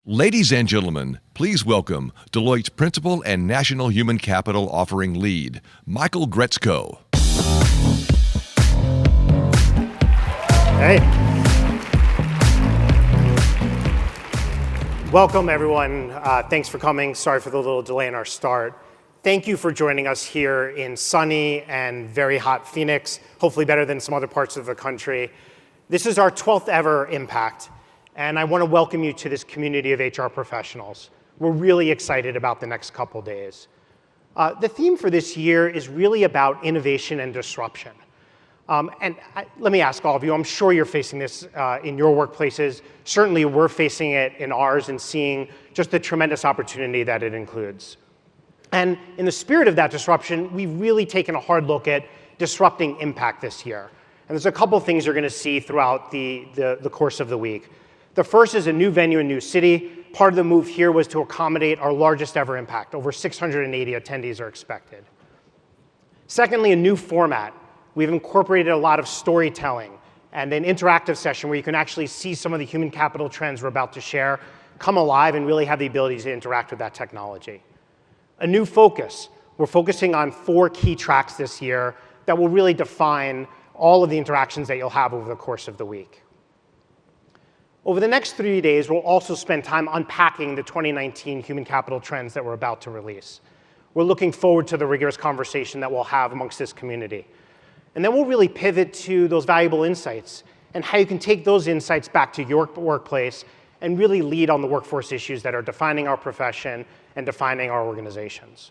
Ladies and gentlemen, please welcome Deloitte's Principal and National Human Capital Offering Lead, Michael Gretzko. Hey. Welcome, everyone. Thanks for coming. Sorry for the little delay in our start. Thank you for joining us here in sunny and very hot Phoenix, hopefully better than some other parts of the country. This is our 12th ever Impact, and I want to welcome you to this community of HR professionals. We're really excited about the next couple days. The theme for this year is really about innovation and disruption. Let me ask all of you, I'm sure you're facing this in your workplaces. Certainly we're facing it in ours and seeing just the tremendous opportunity that it includes. And in the spirit of that disruption, we've really taken a hard look at disrupting impact this year. And there's a couple of things you're going to see throughout the course of the week. The first is a new venue, a new city. Part of the move here was to accommodate our largest ever impact. Over 680 attendees are expected. Secondly, a new format. We've incorporated a lot of storytelling and an interactive session where you can actually see some of the human capital trends we're about to share come alive and really have the ability to interact with that technology. A new focus. We're focusing on 4 key tracks this year that will really define all of the interactions that you'll have over the course of the week. Over the next 3 days, we'll also spend time unpacking the 2019 human capital trends that we're about to release. We're looking forward to the rigorous conversation that we'll have amongst this community. And then we'll really pivot to those valuable insights and how you can take those insights back to your workplace and really lead on the workforce issues that are defining our profession and defining our organizations.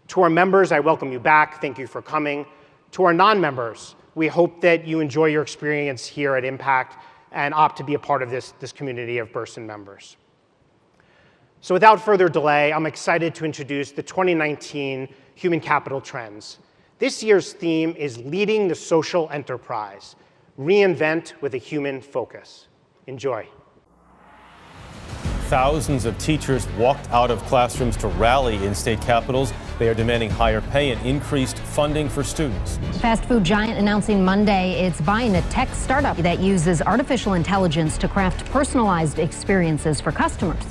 To our members, I welcome you back. Thank you for coming. To our non-members, we hope that you enjoy your experience here at Impact and opt to be a part of this community of Burson members. So without further delay, I'm excited to introduce the 2019 Human Capital Trends. This year's theme is Leading the Social Enterprise, Reinvent with a Human Focus. Enjoy. Thousands of teachers walked out of classrooms to rally in state capitals. They are demanding higher pay and increased funding for students. Fast food giant announcing Monday it's buying a tech startup that uses artificial intelligence to craft personalized experiences for customers.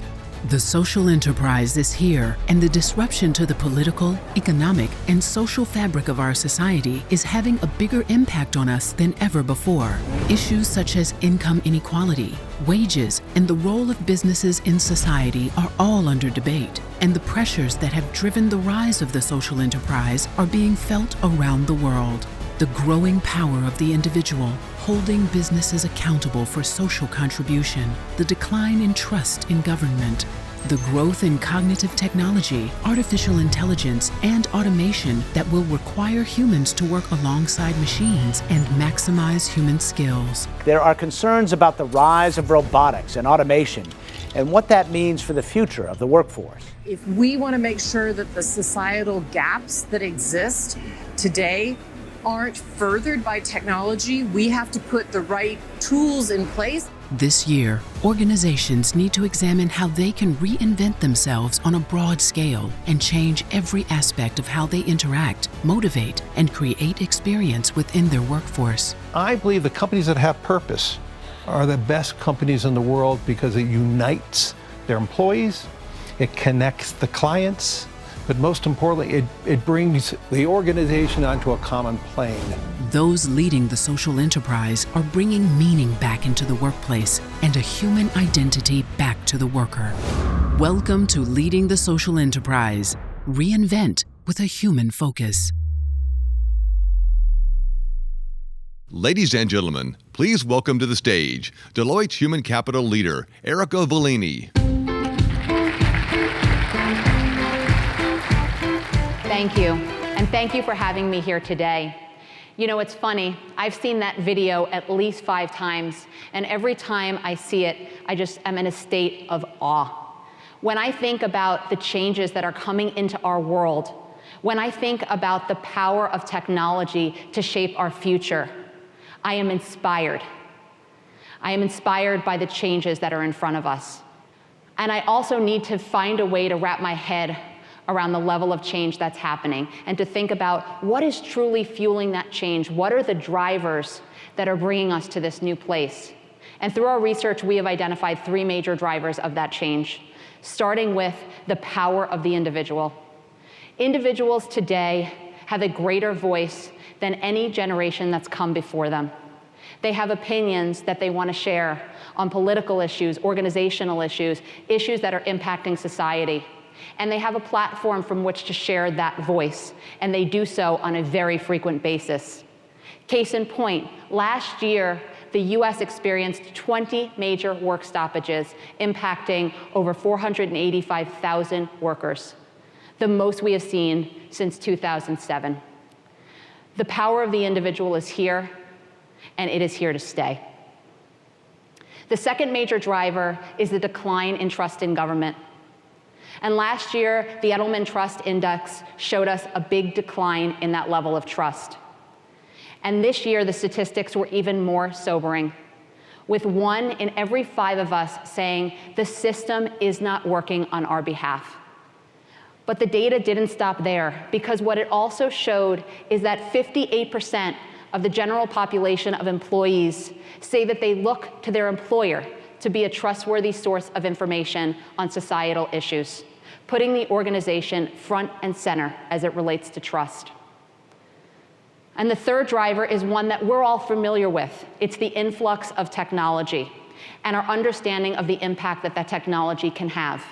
The social enterprise is here, and the disruption to the political, economic, and social fabric of our society is having a bigger impact on us than ever before. Issues such as income inequality, wages, and the role of businesses in society are all under debate, and the pressures that have driven the rise of the social enterprise are being felt around the world. The growing power of the individual, holding businesses accountable for social contribution, the decline in trust in government, the growth in cognitive technology, artificial intelligence, and automation that will require humans to work alongside machines and maximize human skills. There are concerns about the rise of robotics and automation and what that means for the future of the workforce. If we want to make sure that the societal gaps that exist today aren't furthered by technology, we have to put the right tools in place. This year, organizations need to examine how they can reinvent themselves on a broad scale and change every aspect of how they interact, motivate, and create experience within their workforce. I believe the companies that have purpose are the best companies in the world because it unites their employees, it connects the clients, but most importantly, it brings the organization onto a common plane. Those leading the social enterprise are bringing meaning back into the workplace and a human identity back to the worker. Welcome to Leading the Social Enterprise. Reinvent with a human focus. Ladies and gentlemen, please welcome to the stage Deloitte's Human Capital Leader, Erica Volini. Thank you, and thank you for having me here today. You know, it's funny, I've seen that video at least 5 times, and every time I see it, I'm in a state of awe. When I think about the changes that are coming into our world, when I think about the power of technology to shape our future, I am inspired. I am inspired by the changes that are in front of us. And I also need to find a way to wrap my head around the level of change that's happening and to think about what is truly fueling that change. What are the drivers that are bringing us to this new place? And through our research, we have identified 3 major drivers of that change, starting with the power of the individual. Individuals today have a greater voice than any generation that's come before them. They have opinions that they want to share on political issues, organizational issues, issues that are impacting society. And they have a platform from which to share that voice, and they do so on a very frequent basis. Case in point, last year, the US experienced 20 major work stoppages, impacting over 485,000 workers, the most we have seen since 2007. The power of the individual is here, and it is here to stay. The second major driver is the decline in trust in government. And last year, the Edelman Trust Index showed us a big decline in that level of trust. And this year, the statistics were even more sobering, with 1 in every 5 of us saying the system is not working on our behalf. But the data didn't stop there, because what it also showed is that 58% of the general population of employees say that they look to their employer to be a trustworthy source of information on societal issues, putting the organization front and center as it relates to trust. And the third driver is one that we're all familiar with. It's the influx of technology and our understanding of the impact that that technology can have.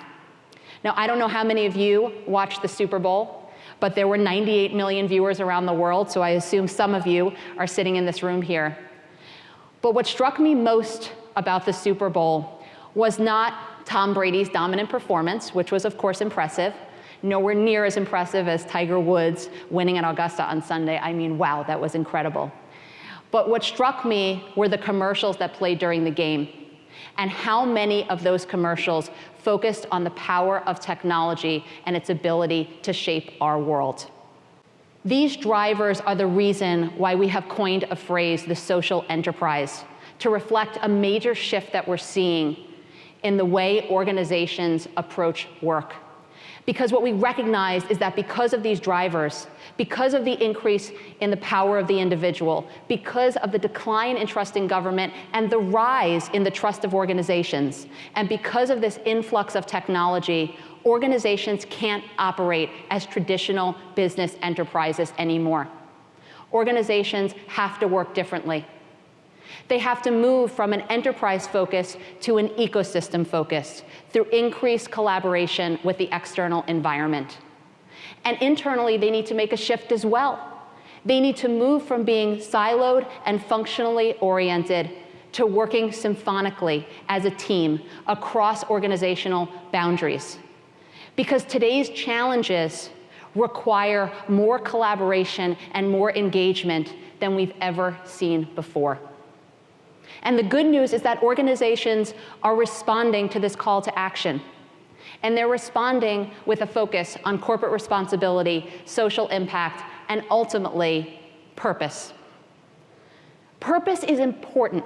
Now, I don't know how many of you watched the Super Bowl, but there were 98 million viewers around the world, so I assume some of you are sitting in this room here. But what struck me most about the Super Bowl was not Tom Brady's dominant performance, which was, of course, impressive, nowhere near as impressive as Tiger Woods winning at Augusta on Sunday. I mean, wow, that was incredible. But what struck me were the commercials that played during the game, and how many of those commercials focused on the power of technology and its ability to shape our world. These drivers are the reason why we have coined a phrase, the social enterprise, to reflect a major shift that we're seeing in the way organizations approach work. Because what we recognize is that because of these drivers, because of the increase in the power of the individual, because of the decline in trust in government and the rise in the trust of organizations, and because of this influx of technology, organizations can't operate as traditional business enterprises anymore. Organizations have to work differently. They have to move from an enterprise focus to an ecosystem focus through increased collaboration with the external environment. And internally, they need to make a shift as well. They need to move from being siloed and functionally oriented to working symphonically as a team across organizational boundaries. Because today's challenges require more collaboration and more engagement than we've ever seen before. And the good news is that organizations are responding to this call to action. And they're responding with a focus on corporate responsibility, social impact, and ultimately, purpose. Purpose is important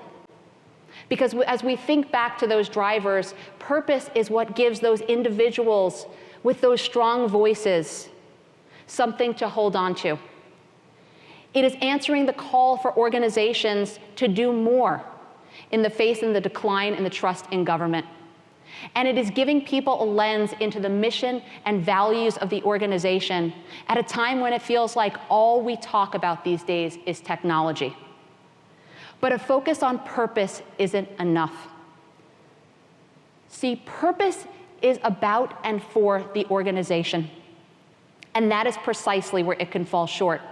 because as we think back to those drivers, purpose is what gives those individuals with those strong voices something to hold on to. It is answering the call for organizations to do more in the face of the decline in the trust in government. And it is giving people a lens into the mission and values of the organization at a time when it feels like all we talk about these days is technology. But a focus on purpose isn't enough. See, purpose is about and for the organization. And that is precisely where it can fall short.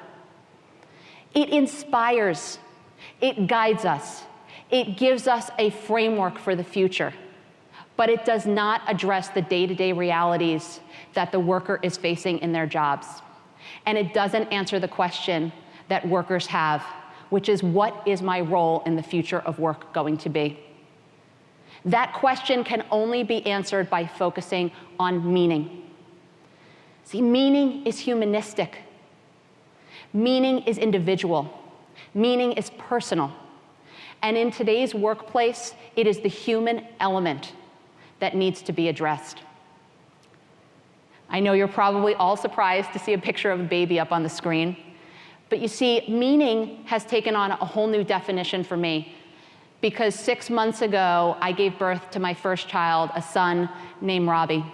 It inspires, it guides us, it gives us a framework for the future, but it does not address the day-to-day realities that the worker is facing in their jobs. And it doesn't answer the question that workers have, which is, what is my role in the future of work going to be? That question can only be answered by focusing on meaning. See, meaning is humanistic. Meaning is individual. Meaning is personal. And in today's workplace, it is the human element that needs to be addressed. I know you're probably all surprised to see a picture of a baby up on the screen, but you see, meaning has taken on a whole new definition for me, because 6 months ago, I gave birth to my first child, a son named Robbie.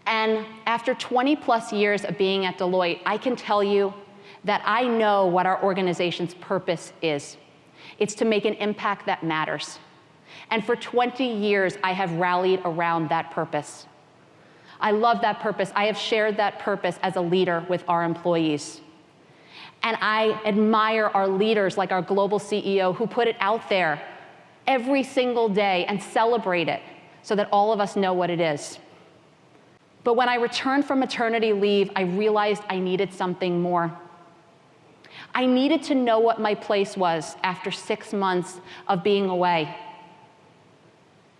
And after 20 plus years of being at Deloitte, I can tell you that I know what our organization's purpose is. It's to make an impact that matters. And for 20 years, I have rallied around that purpose. I love that purpose. I have shared that purpose as a leader with our employees. And I admire our leaders like our global CEO who put it out there every single day and celebrate it so that all of us know what it is. But when I returned from maternity leave, I realized I needed something more. I needed to know what my place was after 6 months of being away.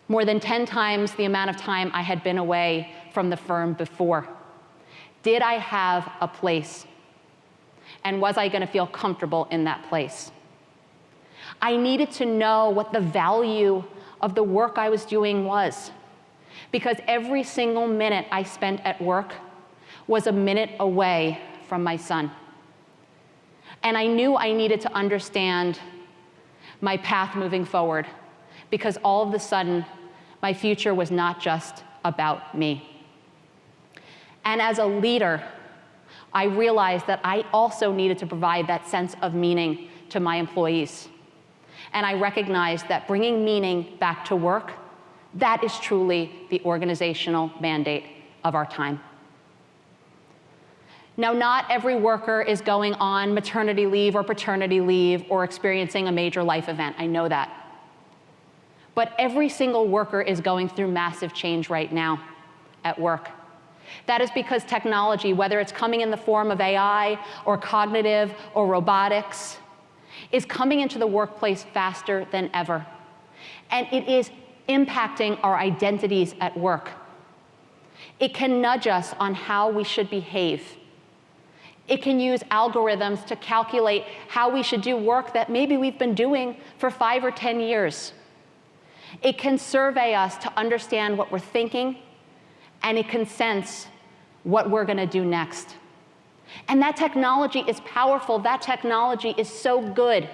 More than 10 times the amount of time I had been away from the firm before. Did I have a place? And was I going to feel comfortable in that place? I needed to know what the value of the work I was doing was, because every single minute I spent at work was a minute away from my son. And I knew I needed to understand my path moving forward, because all of a sudden, my future was not just about me. And as a leader, I realized that I also needed to provide that sense of meaning to my employees. And I recognized that bringing meaning back to work, that is truly the organizational mandate of our time. Now, not every worker is going on maternity leave or paternity leave or experiencing a major life event. I know that. But every single worker is going through massive change right now at work. That is because technology, whether it's coming in the form of AI or cognitive or robotics, is coming into the workplace faster than ever. And it is impacting our identities at work. It can nudge us on how we should behave. It can use algorithms to calculate how we should do work that maybe we've been doing for 5 or 10 years. It can survey us to understand what we're thinking, and it can sense what we're going to do next. And that technology is powerful. That technology is so good.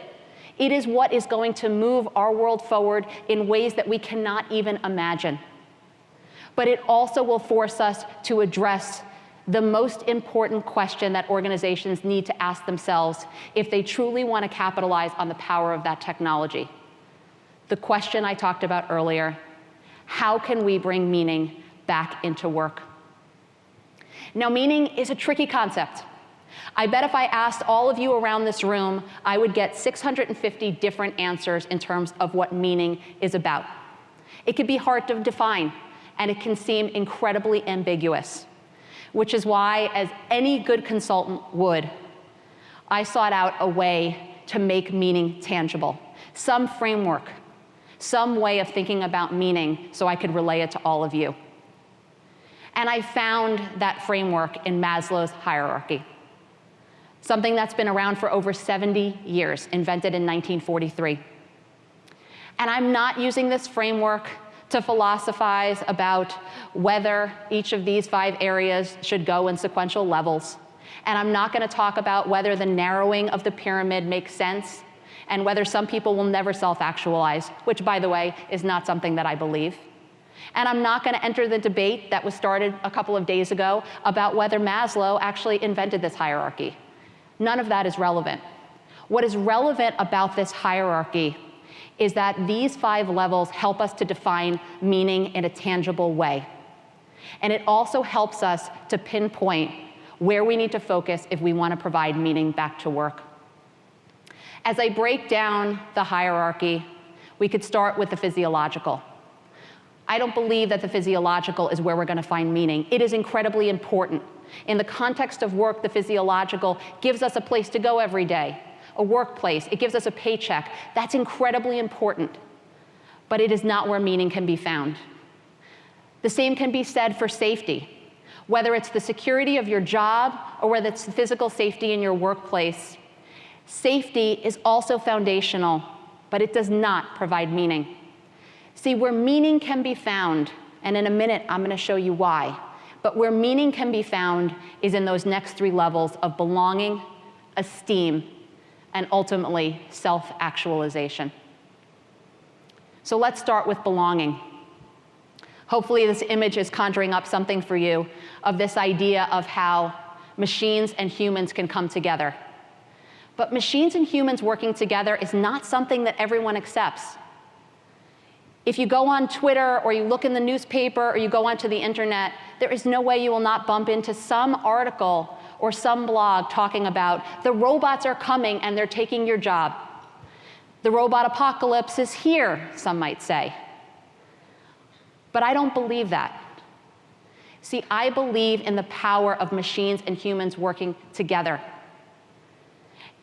It is what is going to move our world forward in ways that we cannot even imagine. But it also will force us to address the most important question that organizations need to ask themselves if they truly want to capitalize on the power of that technology. The question I talked about earlier: how can we bring meaning back into work? Now, meaning is a tricky concept. I bet if I asked all of you around this room, I would get 650 different answers in terms of what meaning is about. It can be hard to define, and it can seem incredibly ambiguous, which is why, as any good consultant would, I sought out a way to make meaning tangible, some framework, some way of thinking about meaning so I could relay it to all of you. And I found that framework in Maslow's hierarchy, something that's been around for over 70 years, invented in 1943. And I'm not using this framework to philosophize about whether each of these 5 areas should go in sequential levels. And I'm not going to talk about whether the narrowing of the pyramid makes sense and whether some people will never self-actualize, which, by the way, is not something that I believe. And I'm not going to enter the debate that was started a couple of days ago about whether Maslow actually invented this hierarchy. None of that is relevant. What is relevant about this hierarchy is that these 5 levels help us to define meaning in a tangible way. And it also helps us to pinpoint where we need to focus if we want to provide meaning back to work. As I break down the hierarchy, we could start with the physiological. I don't believe that the physiological is where we're going to find meaning. It is incredibly important. In the context of work, the physiological gives us a place to go every day, a workplace. It gives us a paycheck. That's incredibly important. But it is not where meaning can be found. The same can be said for safety. Whether it's the security of your job or whether it's the physical safety in your workplace, safety is also foundational, but it does not provide meaning. See, where meaning can be found, and in a minute I'm going to show you why, but where meaning can be found is in those next 3 levels of belonging, esteem, and ultimately self-actualization. So let's start with belonging. Hopefully this image is conjuring up something for you of this idea of how machines and humans can come together. But machines and humans working together is not something that everyone accepts. If you go on Twitter or you look in the newspaper or you go onto the internet, there is no way you will not bump into some article or some blog talking about the robots are coming and they're taking your job. The robot apocalypse is here, some might say. But I don't believe that. See, I believe in the power of machines and humans working together.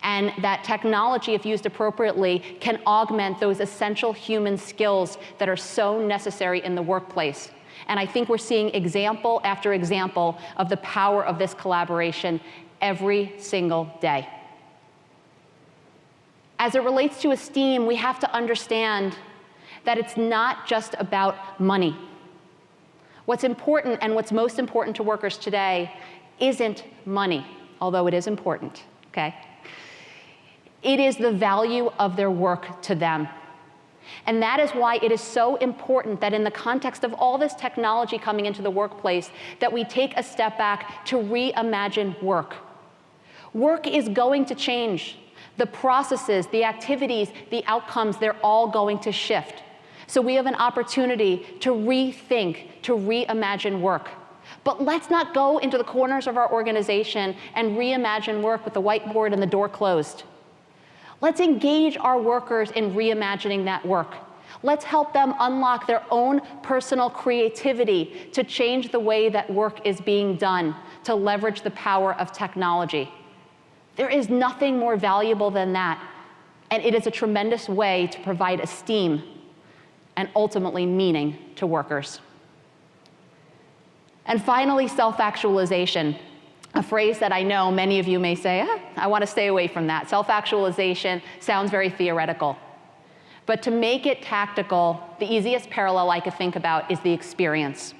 And that technology, if used appropriately, can augment those essential human skills that are so necessary in the workplace. And I think we're seeing example after example of the power of this collaboration every single day. As it relates to esteem, we have to understand that it's not just about money. What's important and what's most important to workers today isn't money, although it is important, okay? It is the value of their work to them. And that is why it is so important that in the context of all this technology coming into the workplace, that we take a step back to reimagine work. Work is going to change. The processes, the activities, the outcomes, they're all going to shift. So we have an opportunity to rethink, to reimagine work. But let's not go into the corners of our organization and reimagine work with the whiteboard and the door closed. Let's engage our workers in reimagining that work. Let's help them unlock their own personal creativity to change the way that work is being done, to leverage the power of technology. There is nothing more valuable than that, and it is a tremendous way to provide esteem and ultimately meaning to workers. And finally, self-actualization, a phrase that I know many of you may say, I want to stay away from that. Self-actualization sounds very theoretical. But to make it tactical, the easiest parallel I could think about is the experience.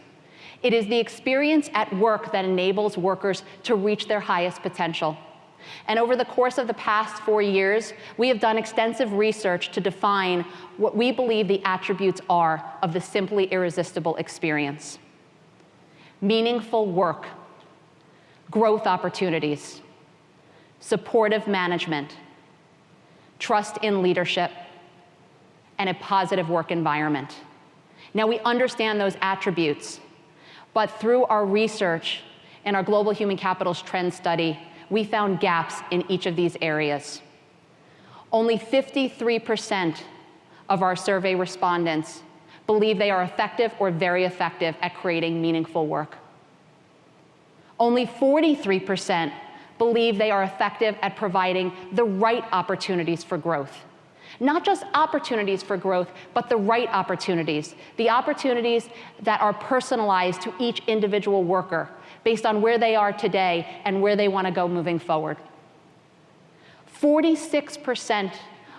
It is the experience at work that enables workers to reach their highest potential. And over the course of the past 4 years, we have done extensive research to define what we believe the attributes are of the simply irresistible experience. Meaningful work, growth opportunities, supportive management, trust in leadership, and a positive work environment. Now, we understand those attributes, but through our research and our Global Human Capital's Trend Study, we found gaps in each of these areas. Only 53% of our survey respondents believe they are effective or very effective at creating meaningful work. Only 43% believe they are effective at providing the right opportunities for growth. Not just opportunities for growth, but the right opportunities. The opportunities that are personalized to each individual worker based on where they are today and where they want to go moving forward. 46%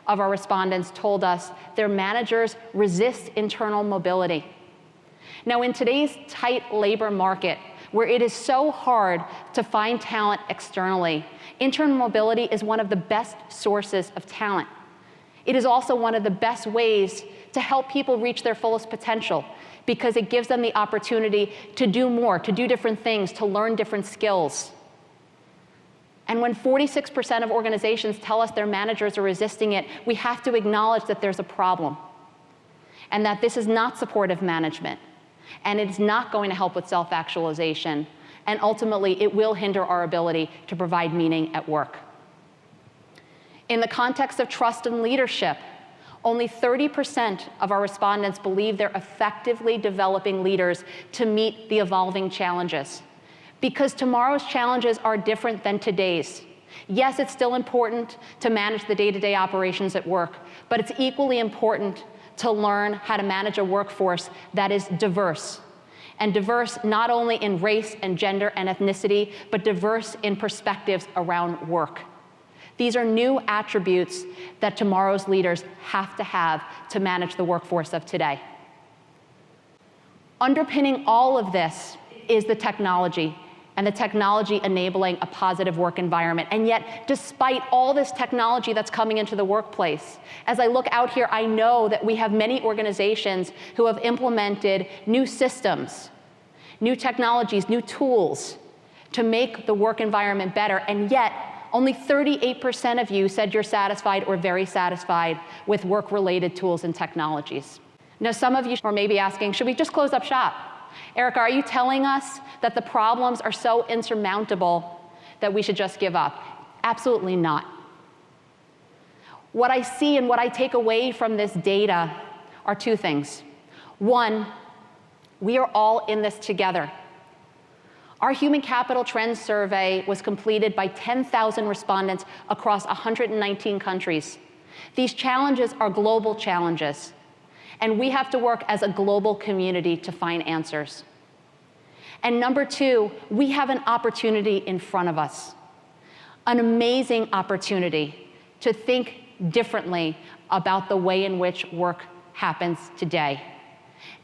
of our respondents told us their managers resist internal mobility. Now, in today's tight labor market, where it is so hard to find talent externally, internal mobility is one of the best sources of talent. It is also one of the best ways to help people reach their fullest potential because it gives them the opportunity to do more, to do different things, to learn different skills. And when 46% of organizations tell us their managers are resisting it, we have to acknowledge that there's a problem and that this is not supportive management. And it's not going to help with self-actualization. And ultimately, it will hinder our ability to provide meaning at work. In the context of trust and leadership, only 30% of our respondents believe they're effectively developing leaders to meet the evolving challenges. Because tomorrow's challenges are different than today's. Yes, it's still important to manage the day-to-day operations at work, but it's equally important to learn how to manage a workforce that is diverse. And diverse not only in race and gender and ethnicity, but diverse in perspectives around work. These are new attributes that tomorrow's leaders have to manage the workforce of today. Underpinning all of this is the technology, and the technology enabling a positive work environment. And yet, despite all this technology that's coming into the workplace, as I look out here, I know that we have many organizations who have implemented new systems, new technologies, new tools to make the work environment better, and yet only 38% of you said you're satisfied or very satisfied with work-related tools and technologies. Now, some of you are maybe asking, should we just close up shop? Erica, are you telling us that the problems are so insurmountable that we should just give up? Absolutely not. What I see and what I take away from this data are two things. One, we are all in this together. Our Human Capital Trends Survey was completed by 10,000 respondents across 119 countries. These challenges are global challenges, and we have to work as a global community to find answers. And number two, we have an opportunity in front of us, an amazing opportunity to think differently about the way in which work happens today.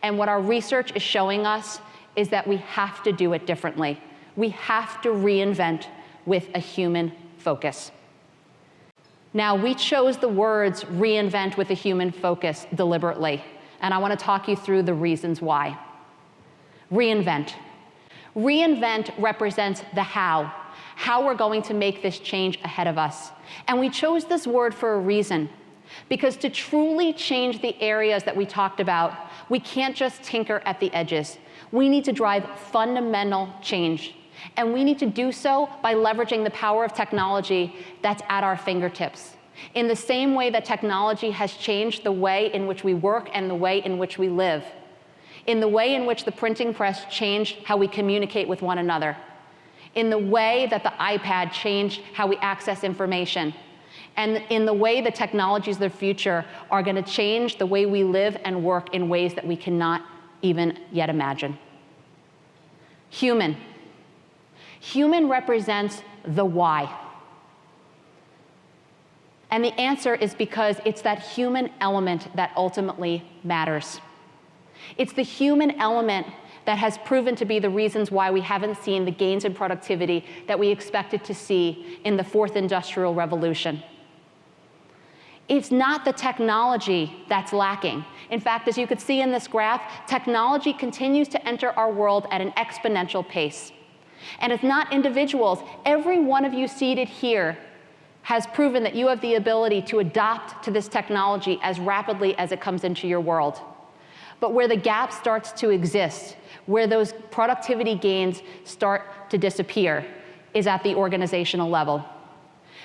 And what our research is showing us is that we have to do it differently. We have to reinvent with a human focus. Now, we chose the words reinvent with a human focus deliberately, and I want to talk you through the reasons why. Reinvent. Reinvent represents the how we're going to make this change ahead of us. And we chose this word for a reason, because to truly change the areas that we talked about, we can't just tinker at the edges. We need to drive fundamental change. And we need to do so by leveraging the power of technology that's at our fingertips. In the same way that technology has changed the way in which we work and the way in which we live. In the way in which the printing press changed how we communicate with one another. In the way that the iPad changed how we access information. And in the way the technologies of the future are going to change the way we live and work in ways that we cannot even yet imagine. Human. Human represents the why. And the answer is because it's that human element that ultimately matters. It's the human element that has proven to be the reasons why we haven't seen the gains in productivity that we expected to see in the fourth industrial revolution. It's not the technology that's lacking. In fact, as you could see in this graph, technology continues to enter our world at an exponential pace. And it's not individuals. Every one of you seated here has proven that you have the ability to adapt to this technology as rapidly as it comes into your world. But where the gap starts to exist, where those productivity gains start to disappear, is at the organizational level.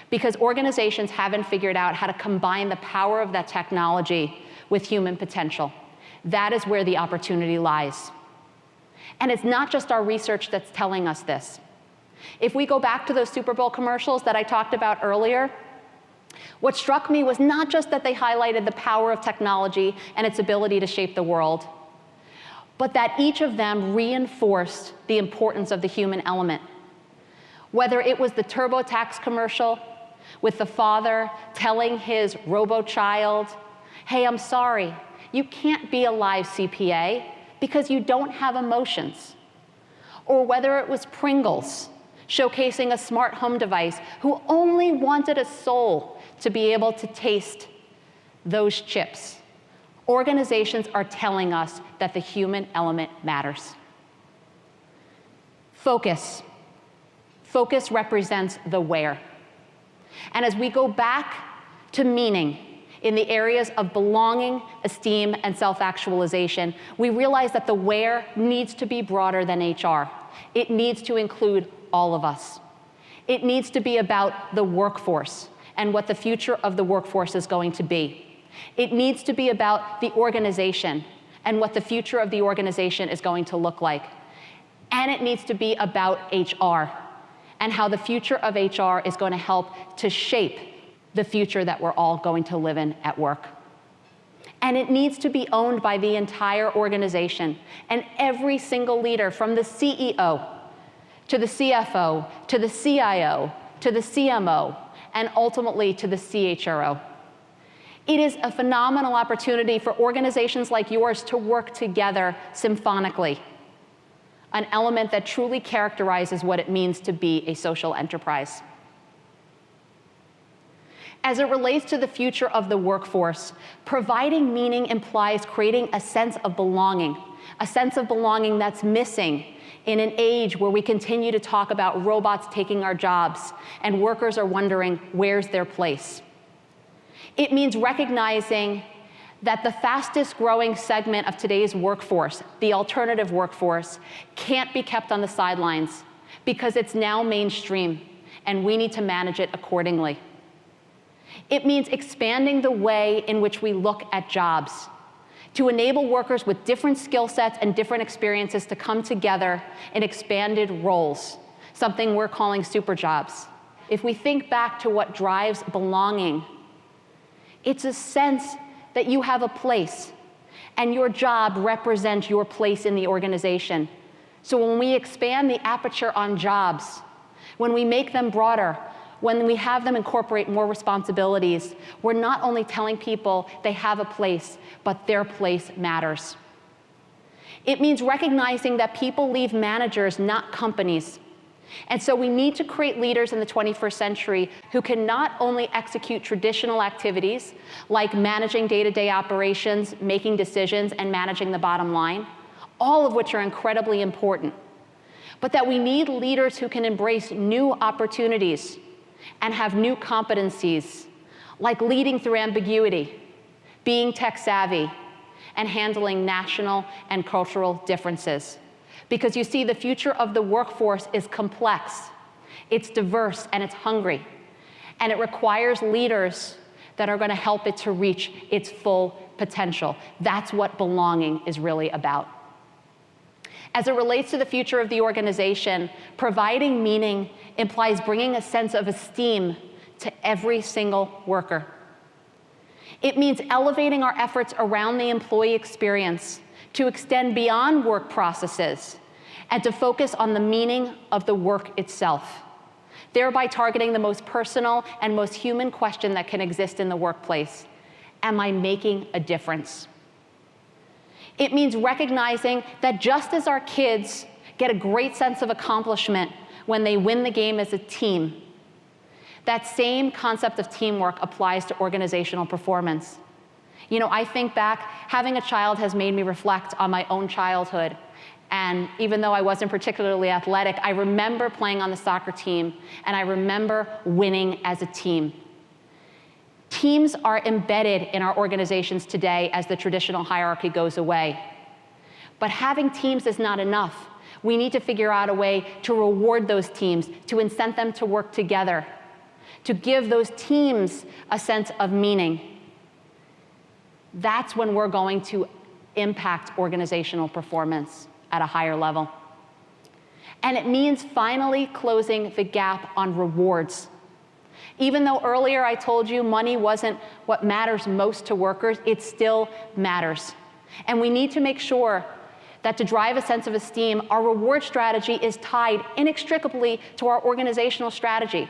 Because organizations haven't figured out how to combine the power of that technology with human potential. That is where the opportunity lies. And it's not just our research that's telling us this. If we go back to those Super Bowl commercials that I talked about earlier, what struck me was not just that they highlighted the power of technology and its ability to shape the world, but that each of them reinforced the importance of the human element. Whether it was the TurboTax commercial with the father telling his robo-child, hey, I'm sorry, you can't be a live CPA because you don't have emotions. Or whether it was Pringles showcasing a smart home device who only wanted a soul to be able to taste those chips. Organizations are telling us that the human element matters. Focus. Focus represents the where. And as we go back to meaning in the areas of belonging, esteem, and self-actualization, we realize that the where needs to be broader than HR. It needs to include all of us. It needs to be about the workforce and what the future of the workforce is going to be. It needs to be about the organization and what the future of the organization is going to look like. And it needs to be about HR and how the future of HR is going to help to shape the future that we're all going to live in at work. And it needs to be owned by the entire organization and every single leader, from the CEO to the CFO to the CIO to the CMO and ultimately to the CHRO. It is a phenomenal opportunity for organizations like yours to work together symphonically. an element that truly characterizes what it means to be a social enterprise. As it relates to the future of the workforce, providing meaning implies creating a sense of belonging that's missing in an age where we continue to talk about robots taking our jobs and workers are wondering, where's their place? It means recognizing that the fastest growing segment of today's workforce, the alternative workforce, can't be kept on the sidelines because it's now mainstream and we need to manage it accordingly. It means expanding the way in which we look at jobs to enable workers with different skill sets and different experiences to come together in expanded roles, something we're calling super jobs. If we think back to what drives belonging, it's a sense that you have a place and your job represents your place in the organization. So when we expand the aperture on jobs, when we make them broader, when we have them incorporate more responsibilities, we're not only telling people they have a place, but their place matters. It means recognizing that people leave managers, not companies. And so we need to create leaders in the 21st century who can not only execute traditional activities like managing day-to-day operations, making decisions, and managing the bottom line, all of which are incredibly important, but that we need leaders who can embrace new opportunities and have new competencies, like leading through ambiguity, being tech-savvy, and handling national and cultural differences. Because you see, the future of the workforce is complex, it's diverse, and it's hungry. And it requires leaders that are going to help it to reach its full potential. That's what belonging is really about. As it relates to the future of the organization, providing meaning implies bringing a sense of esteem to every single worker. It means elevating our efforts around the employee experience to extend beyond work processes and to focus on the meaning of the work itself, thereby targeting the most personal and most human question that can exist in the workplace: am I making a difference? It means recognizing that just as our kids get a great sense of accomplishment when they win the game as a team, that same concept of teamwork applies to organizational performance. You know, I think back, having a child has made me reflect on my own childhood. And even though I wasn't particularly athletic, I remember playing on the soccer team, and I remember winning as a team. Teams are embedded in our organizations today as the traditional hierarchy goes away. But having teams is not enough. We need to figure out a way to reward those teams, to incent them to work together, to give those teams a sense of meaning. That's when we're going to impact organizational performance at a higher level. And it means finally closing the gap on rewards. Even though earlier I told you money wasn't what matters most to workers, it still matters. And we need to make sure that to drive a sense of esteem, our reward strategy is tied inextricably to our organizational strategy.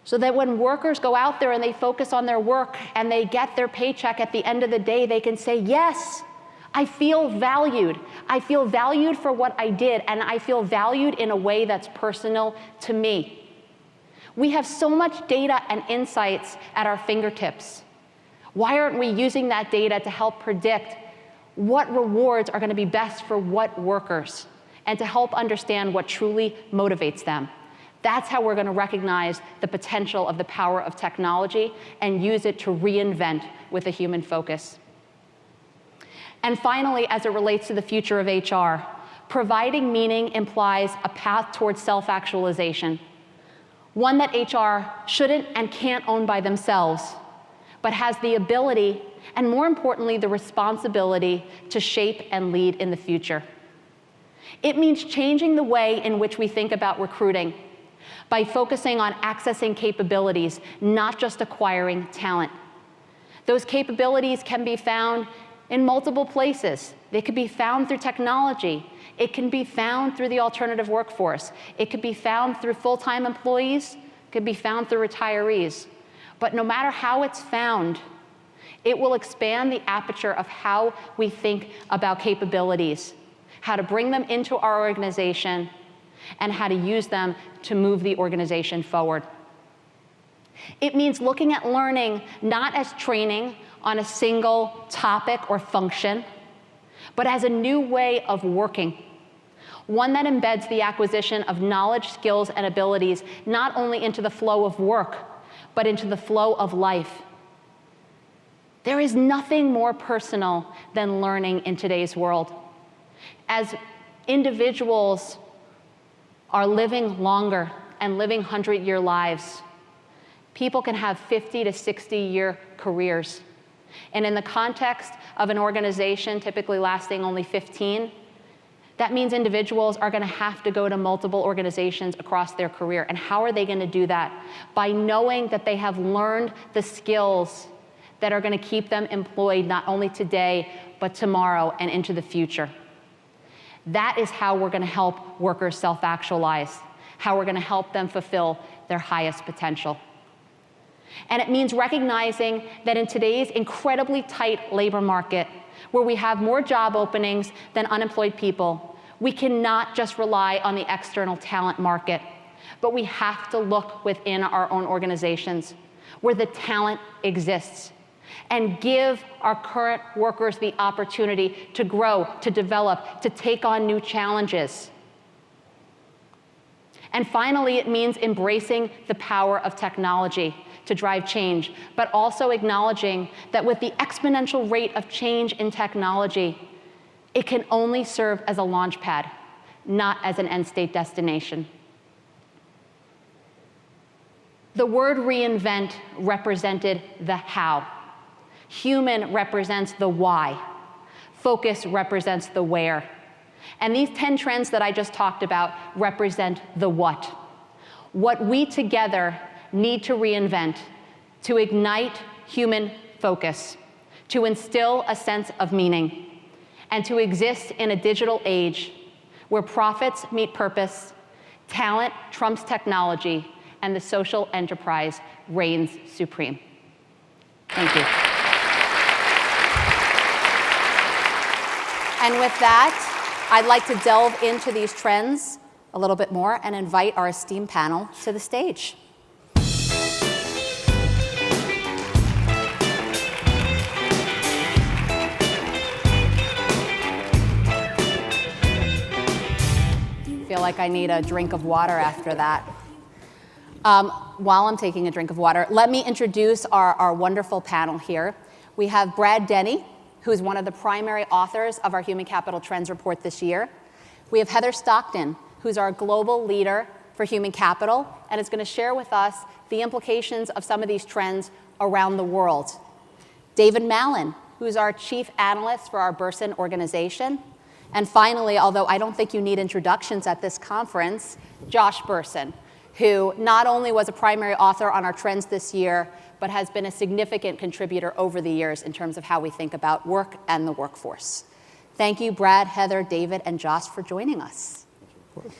So that when workers go out there and they focus on their work and they get their paycheck at the end of the day, they can say, yes, I feel valued. I feel valued for what I did, and I feel valued in a way that's personal to me. We have so much data and insights at our fingertips. Why aren't we using that data to help predict what rewards are going to be best for what workers, and to help understand what truly motivates them? That's how we're going to recognize the potential of the power of technology and use it to reinvent with a human focus. And finally, as it relates to the future of HR, providing meaning implies a path towards self-actualization, one that HR shouldn't and can't own by themselves, but has the ability, and more importantly, the responsibility to shape and lead in the future. It means changing the way in which we think about recruiting by focusing on accessing capabilities, not just acquiring talent. Those capabilities can be found in multiple places. They could be found through technology. It can be found through the alternative workforce. It could be found through full-time employees. It could be found through retirees. But no matter how it's found, it will expand the aperture of how we think about capabilities. how to bring them into our organization, and how to use them to move the organization forward. It means looking at learning not as training on a single topic or function, but as a new way of working, one that embeds the acquisition of knowledge, skills, and abilities not only into the flow of work, but into the flow of life. There is nothing more personal than learning in today's world. As individuals are living longer and living 100-year lives, people can have 50 to 60-year careers. And in the context of an organization typically lasting only 15, that means individuals are going to have to go to multiple organizations across their career. And how are they going to do that? By knowing that they have learned the skills that are going to keep them employed not only today, but tomorrow and into the future. That is how we're going to help workers self-actualize, how we're going to help them fulfill their highest potential. And it means recognizing that in today's incredibly tight labor market, where we have more job openings than unemployed people, we cannot just rely on the external talent market, but we have to look within our own organizations where the talent exists and give our current workers the opportunity to grow, to develop, to take on new challenges. And finally, it means embracing the power of technology to drive change, but also acknowledging that with the exponential rate of change in technology, it can only serve as a launch pad, not as an end state destination. The word reinvent represented the how. Human represents the why. Focus represents the where. And these 10 trends that I just talked about represent the what. What we together need to reinvent to ignite human focus, to instill a sense of meaning, and to exist in a digital age where profits meet purpose, talent trumps technology, and the social enterprise reigns supreme. Thank you. And with that, I'd like to delve into these trends a little bit more and invite our esteemed panel to the stage. I feel like I need a drink of water after that. While I'm taking a drink of water, let me introduce our wonderful panel here. We have Brad Denny, who's one of the primary authors of our Human Capital Trends report this year. We have Heather Stockton, who's our global leader for human capital, and is going to share with us the implications of some of these trends around the world. David Mallon, who's our chief analyst for our Barron organization. And finally, although I don't think you need introductions at this conference, Josh Barron, who not only was a primary author on our trends this year, but has been a significant contributor over the years in terms of how we think about work and the workforce. Thank you, Brad, Heather, David, and Josh for joining us. Thank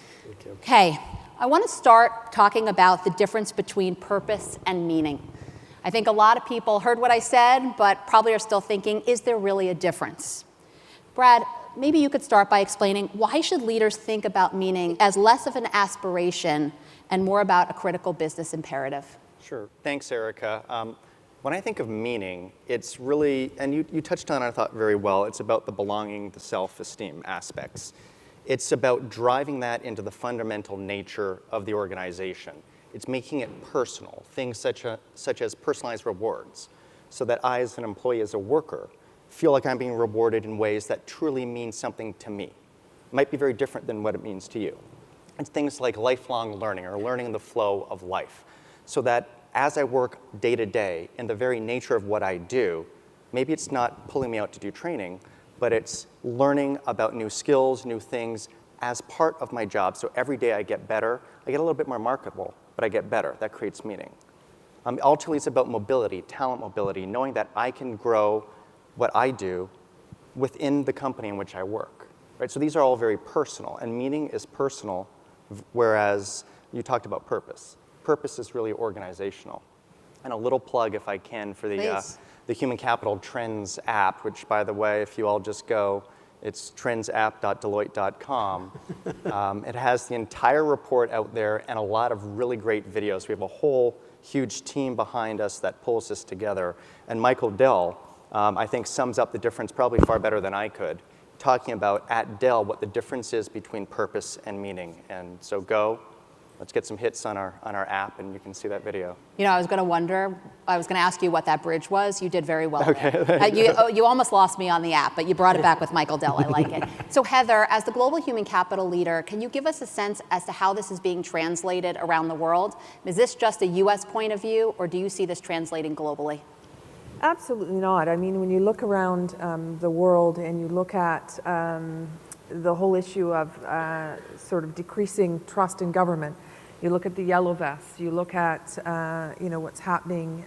you. Okay, I want to start talking about the difference between purpose and meaning. I think a lot of people heard what I said, but probably are still thinking, is there really a difference? Brad, maybe you could start by explaining why should leaders think about meaning as less of an aspiration and more about a critical business imperative? Sure. Thanks, Erica. When I think of meaning, it's really, and you touched on it, I thought, very well, it's about the belonging, the self-esteem aspects. It's about driving that into the fundamental nature of the organization. It's making it personal, things such as personalized rewards, so that I, as an employee, as a worker, feel like I'm being rewarded in ways that truly mean something to me. It might be very different than what it means to you. It's things like lifelong learning or learning in the flow of life, so that as I work day to day in the very nature of what I do, maybe it's not pulling me out to do training, but it's learning about new skills, new things as part of my job. So every day I get better. I get a little bit more marketable, but I get better. That creates meaning. Ultimately, it's about mobility, talent mobility, knowing that I can grow what I do within the company in which I work. Right? So these are all very personal, and meaning is personal, whereas you talked about purpose. Purpose is really organizational. And a little plug, if I can, for the Human Capital Trends app, which, by the way, if you all just go It's trendsapp.deloitte.com. It has the entire report out there and a lot of really great videos. We have a whole huge team behind us that pulls this together. And Michael Dell, I think, sums up the difference probably far better than I could, talking about at Dell what the difference is between purpose and meaning. And so let's get some hits on our app, and you can see that video. You know, I was going to ask you what that bridge was. You did very well. Okay. You almost lost me on the app, but you brought it back with Michael Dell. I like it. So Heather, as the global human capital leader, can you give us a sense as to how this is being translated around the world? Is this just a US point of view, or do you see this translating globally? Absolutely not. I mean, when you look around the world and you look at the whole issue of sort of decreasing trust in government, you look at the yellow vests, you look at what's happening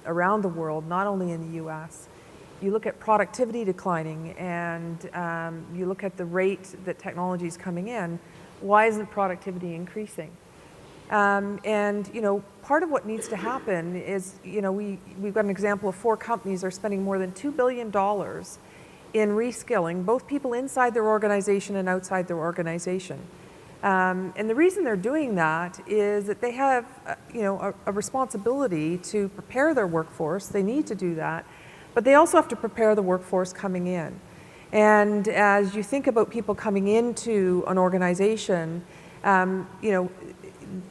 around the world, not only in the US. You look at productivity declining, and you look at the rate that technology is coming in. Why isn't productivity increasing? Part of what needs to happen is, we've got an example of 4 companies are spending more than $2 billion in reskilling, both people inside their organization and outside their organization. And the reason they're doing that is that they have, a responsibility to prepare their workforce. They need to do that, but they also have to prepare the workforce coming in. And as you think about people coming into an organization,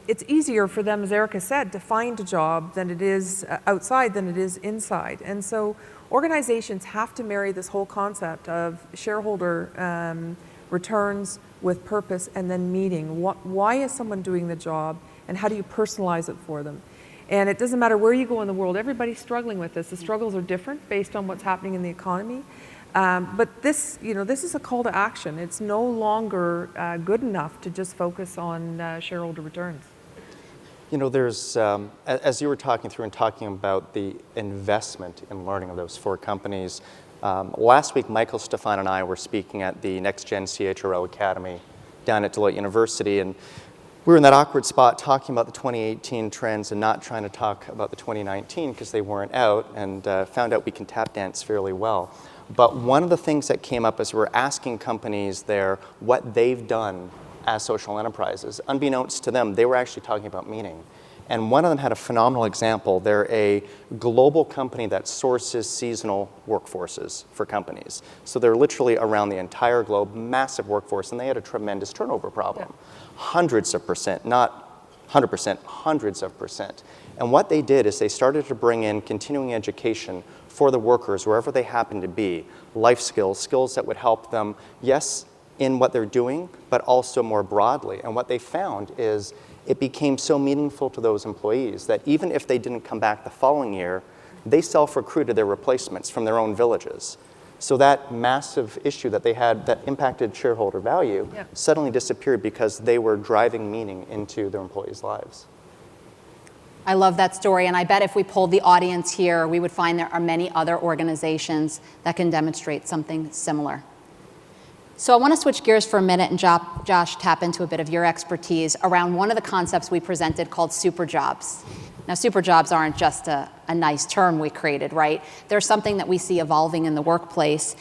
it's easier for them, as Erica said, to find a job than it is outside than it is inside. And so organizations have to marry this whole concept of shareholder returns with purpose and then meaning. Why is someone doing the job, and how do you personalize it for them? And it doesn't matter where you go in the world, everybody's struggling with this. The struggles are different based on what's happening in the economy. But this is a call to action. It's no longer good enough to just focus on shareholder returns. There's, as you were talking through and talking about the investment in learning of those 4 companies, last week Michael, Stefan, and I were speaking at the Next Gen CHRO Academy down at Deloitte University, and we were in that awkward spot talking about the 2018 trends and not trying to talk about the 2019 because they weren't out, and found out we can tap dance fairly well. But one of the things that came up is we're asking companies there what they've done as social enterprises. Unbeknownst to them, they were actually talking about meaning. And one of them had a phenomenal example. They're a global company that sources seasonal workforces for companies. So they're literally around the entire globe, massive workforce, and they had a tremendous turnover problem. Yeah. Hundreds of percent, not 100%, hundreds of percent. And what they did is they started to bring in continuing education for the workers, wherever they happen to be, life skills, skills that would help them, yes, in what they're doing, but also more broadly. And what they found is it became so meaningful to those employees that even if they didn't come back the following year, they self-recruited their replacements from their own villages. So that massive issue that they had that impacted shareholder value suddenly disappeared because they were driving meaning into their employees' lives. I love that story, and I bet if we polled the audience here, we would find there are many other organizations that can demonstrate something similar. So I want to switch gears for a minute and Josh, tap into a bit of your expertise around one of the concepts we presented called super jobs. Now, super jobs aren't just a nice term we created, right? They're something that we see evolving in the workplace.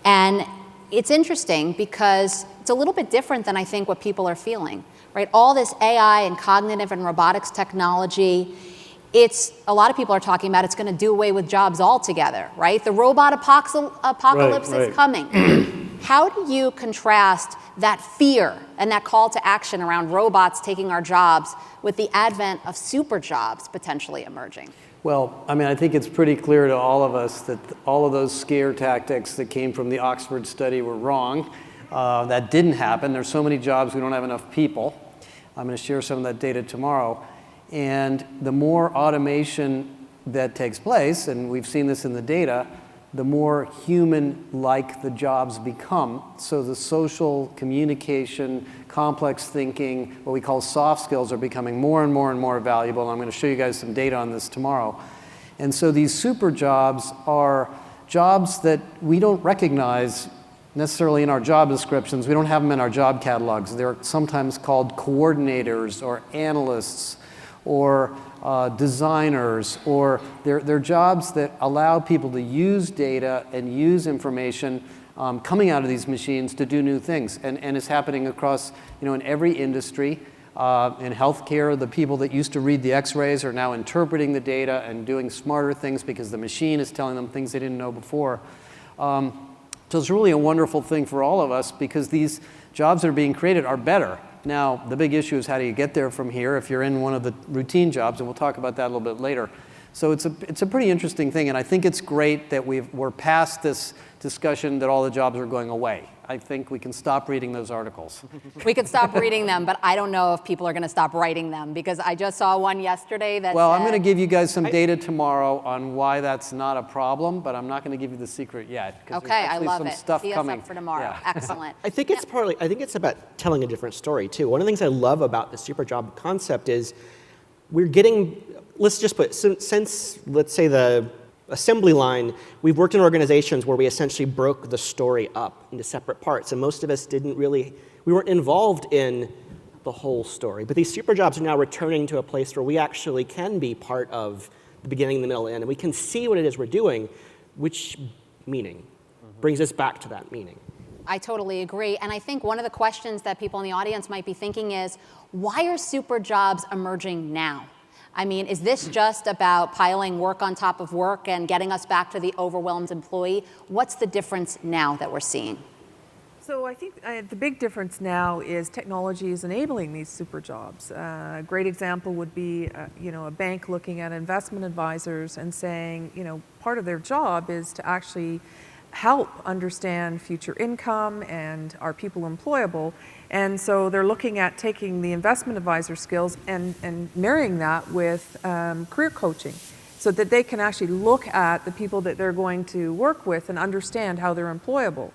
And it's interesting because it's a little bit different than I think what people are feeling, right? All this AI and cognitive and robotics technology, a lot of people are talking about it's going to do away with jobs altogether, right? The robot apocalypse is coming. How do you contrast that fear and that call to action around robots taking our jobs with the advent of super jobs potentially emerging? Well, I mean, I think it's pretty clear to all of us that all of those scare tactics that came from the Oxford study were wrong. That didn't happen. There's so many jobs, we don't have enough people. I'm going to share some of that data tomorrow. And the more automation that takes place, and we've seen this in the data, the more human-like the jobs become. So the social communication, complex thinking, what we call soft skills are becoming more and more and more valuable. And I'm going to show you guys some data on this tomorrow. And so these super jobs are jobs that we don't recognize necessarily in our job descriptions. We don't have them in our job catalogs. They're sometimes called coordinators or analysts or designers, or they're jobs that allow people to use data and use information coming out of these machines to do new things. And it's happening across, in every industry. In healthcare, the people that used to read the x-rays are now interpreting the data and doing smarter things because the machine is telling them things they didn't know before. So it's really a wonderful thing for all of us because these jobs that are being created are better. Now, the big issue is how do you get there from here if you're in one of the routine jobs, and we'll talk about that a little bit later. So it's a pretty interesting thing, and I think it's great that we're past this discussion that all the jobs are going away. I think we can stop reading those articles. We could stop reading them, but I don't know if people are going to stop writing them because I just saw one yesterday that Well, said, I'm going to give you guys some data tomorrow on why that's not a problem, but I'm not going to give you the secret yet. Okay, I love some it. Stuff Tee us coming. up for tomorrow. Yeah. Excellent. I think it's about telling a different story too. One of the things I love about the super job concept is we're getting, let's just put, since let's say the assembly line, we've worked in organizations where we essentially broke the story up into separate parts, and most of us we weren't involved in the whole story. But these super jobs are now returning to a place where we actually can be part of the beginning, the middle, and end, and we can see what it is we're doing, which meaning brings us back to that meaning. I totally agree. And I think one of the questions that people in the audience might be thinking is, why are super jobs emerging now? I mean, is this just about piling work on top of work and getting us back to the overwhelmed employee? What's the difference now that we're seeing? So I think the big difference now is technology is enabling these super jobs. A great example would be, a bank looking at investment advisors and saying, part of their job is to actually help understand future income and are people employable. And so they're looking at taking the investment advisor skills and marrying that with career coaching so that they can actually look at the people that they're going to work with and understand how they're employable.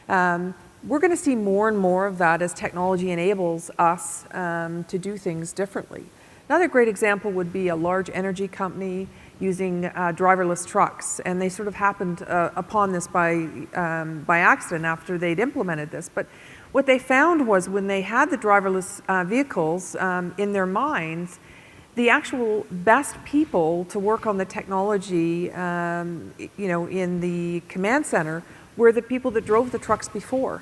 We're going to see more and more of that as technology enables us to do things differently. Another great example would be a large energy company using driverless trucks, and they sort of happened upon this by accident after they'd implemented this. But what they found was when they had the driverless vehicles in their minds, the actual best people to work on the technology, in the command center were the people that drove the trucks before.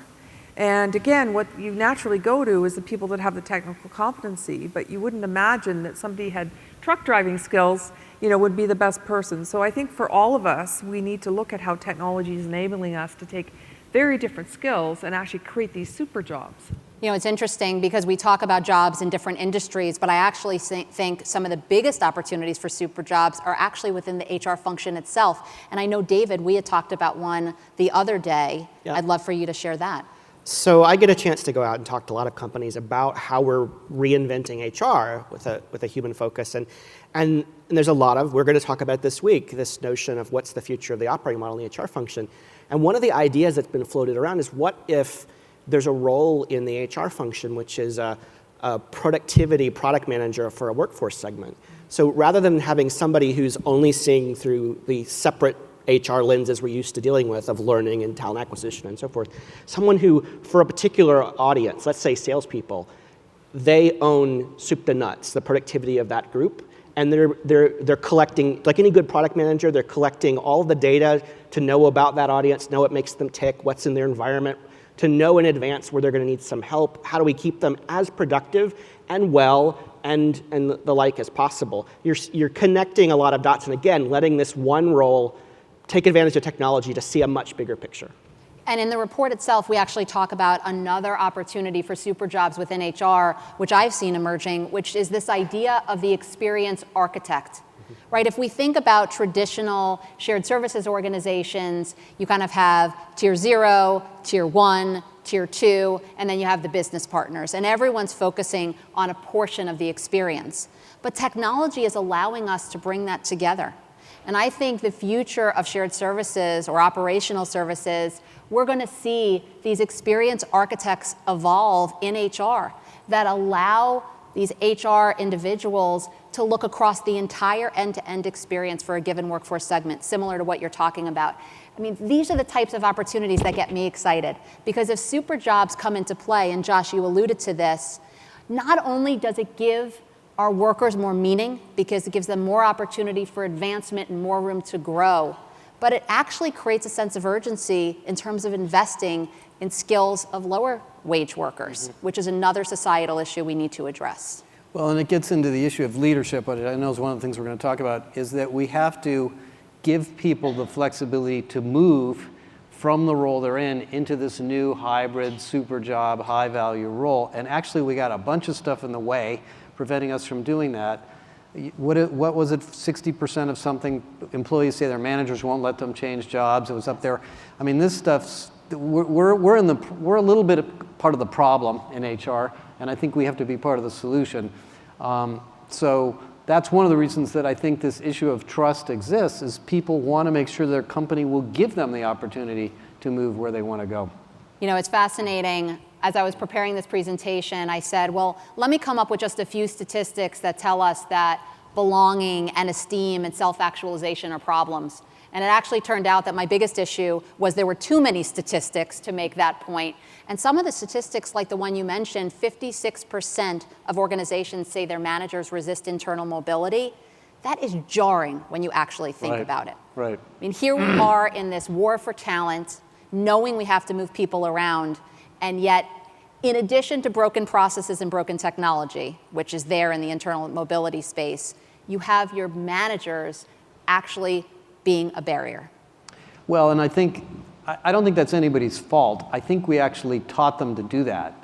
And again, what you naturally go to is the people that have the technical competency, but you wouldn't imagine that somebody had truck driving skills, would be the best person. So I think for all of us, we need to look at how technology is enabling us to take very different skills and actually create these super jobs. It's interesting because we talk about jobs in different industries, but I actually think some of the biggest opportunities for super jobs are actually within the HR function itself. And I know, David, we had talked about one the other day. Yeah. I'd love for you to share that. So I get a chance to go out and talk to a lot of companies about how we're reinventing HR with a human focus. And there's a lot of, we're going to talk about this week, this notion of what's the future of the operating model in the HR function. And one of the ideas that's been floated around is what if there's a role in the HR function which is a productivity product manager for a workforce segment. So rather than having somebody who's only seeing through the separate HR lenses we're used to dealing with of learning and talent acquisition and so forth, someone who, for a particular audience, let's say salespeople, they own soup to nuts, the productivity of that group, and they're collecting, like any good product manager, they're collecting all the data to know about that audience, know what makes them tick, what's in their environment, to know in advance where they're going to need some help. How do we keep them as productive and well and the like as possible? You're connecting a lot of dots, and again, letting this one role take advantage of technology to see a much bigger picture. And in the report itself, we actually talk about another opportunity for super jobs within HR, which I've seen emerging, which is this idea of the experience architect. Right? If we think about traditional shared services organizations, you kind of have tier 0, tier 1, tier 2, and then you have the business partners. And everyone's focusing on a portion of the experience. But technology is allowing us to bring that together. And I think the future of shared services or operational services, we're going to see these experience architects evolve in HR that allow these HR individuals to look across the entire end-to-end experience for a given workforce segment, similar to what you're talking about. I mean, these are the types of opportunities that get me excited, because if super jobs come into play, and Josh, you alluded to this, not only does it give our workers more meaning, because it gives them more opportunity for advancement and more room to grow, but it actually creates a sense of urgency in terms of investing in skills of lower wage workers, which is another societal issue we need to address. Well, and it gets into the issue of leadership, but I know is one of the things we're going to talk about, is that we have to give people the flexibility to move from the role they're in into this new hybrid, super job, high value role. And actually we got a bunch of stuff in the way preventing us from doing that. What was it, 60% of something, employees say their managers won't let them change jobs. It was up there. I mean, this stuff's, we're a little bit part of the problem in HR, and I think we have to be part of the solution. So that's one of the reasons that I think this issue of trust exists, is people want to make sure their company will give them the opportunity to move where they want to go. You know, it's fascinating. As I was preparing this presentation, I said, well, let me come up with just a few statistics that tell us that belonging and esteem and self-actualization are problems. And it actually turned out that my biggest issue was there were too many statistics to make that point. And some of the statistics, like the one you mentioned, 56% of organizations say their managers resist internal mobility. That is jarring when you actually think about it. Right. I mean, here we are in this war for talent, knowing we have to move people around, and yet, in addition to broken processes and broken technology, which is there in the internal mobility space, you have your managers actually being a barrier. Well, and I don't think that's anybody's fault. I think we actually taught them to do that.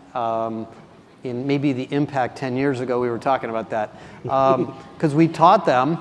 In maybe the Impact 10 years ago, we were talking about that. Because we taught them,